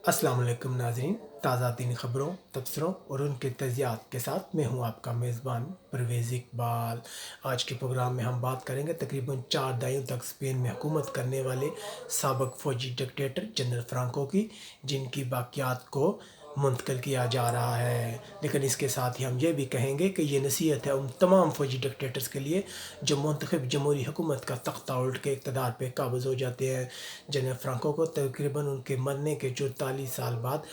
अस्सलाम वालेकुम नाज़रीन। ताज़ा तीन खबरों, तबसरों और उनके तजियात के साथ मैं हूं आपका मेज़बान परवेज़ इकबाल। आज के प्रोग्राम में हम बात करेंगे तकरीबन 4 दहाइयों तक स्पेन में हुकूमत करने वाले साबिक़ फ़ौजी डिक्टेटर जनरल फ्रांको की, जिनकी बाक़ियात को मुंतकिल किया जा रहा है। लेकिन इसके साथ ही हम ये भी कहेंगे कि ये नसीहत है उन तमाम फ़ौजी डिक्टेटर्स के लिए जो मुंतखब जमहूरी हुकूमत का तख्ता उल्ट के इक़्तिदार पे काबिज़ हो जाते हैं। जनरल फ्रांको को तकरीबन उनके मरने के 44 साल बाद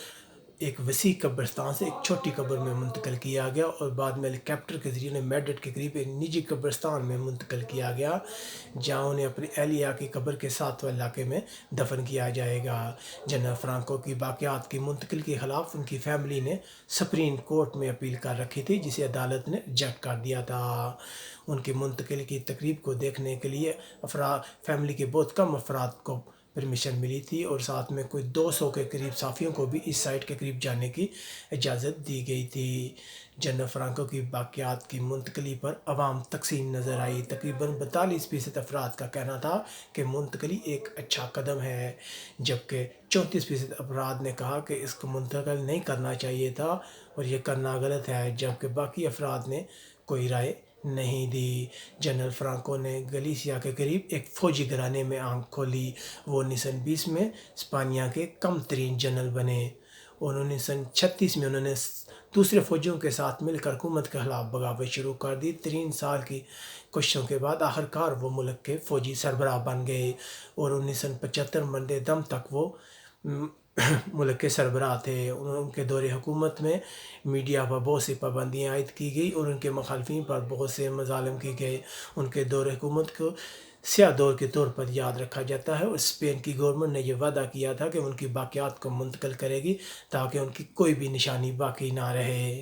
एक वसी कब्रिस्तान से एक छोटी कब्र में मुंतकिल किया गया और बाद में हेलीकॉप्टर के ज़रिए उन्हें मैड्रिड के करीब एक निजी कब्रिस्तान में मुंतकिल किया गया, जहाँ उन्हें अपनी अहलिया की कब्र के साथ वाले इलाके में दफन किया जाएगा। जनरल फ्रांको की बाक़ियात की मुंतकिल के ख़िलाफ़ उनकी फैमिली ने सुप्रीम कोर्ट में अपील कर रखी थी, जिसे अदालत ने रिजेक्ट कर दिया था। उनकी मुंतकिल की तकरीब को देखने के लिए फैमिली के बहुत कम अफराद को परमिशन मिली थी और साथ में कोई 200 के करीब साफ़ियों को भी इस साइट के करीब जाने की इजाज़त दी गई थी। जनरल फ्रांको की बाक़ियात की मुंतकली पर अवाम तकसीम नज़र आई। तकरीबन 42% अफराद का कहना था कि मुंतकली एक अच्छा कदम है, जबकि 34% अफराद ने कहा कि इसको मुंतकिल नहीं करना चाहिए था और ये करना गलत है, जबकि बाकी अफराद ने कोई राय नहीं दी। जनरल फ्रांको ने गलीसिया के करीब एक फ़ौजी घराने में आँख खोली। वो 1920 में स्पानिया के कम तरीन जनरल बने और 1936 में उन्होंने दूसरे फ़ौजियों के साथ मिलकर हुकूमत के ख़िलाफ़ बगावत शुरू कर दी। 3 साल की कोशिशों के बाद आखिरकार वो मुल्क के फ़ौजी सरबराह बन गए और 1975 मरते दम तक वो मुल्क के सरबराह थे। उनके दौरे हुकूमत में मीडिया पर बहुत सी पाबंदियाँ आयद की गई और उनके मुखालफिन पर बहुत से मज़ालिम किए गए। उनके दौरे हुकूमत को स्याह दौर के तौर पर याद रखा जाता है और स्पेन की गवर्नमेंट ने यह वादा किया था कि उनकी बाक़ियात को मुंतकिल करेगी ताकि उनकी कोई भी निशानी बाकी ना रहे।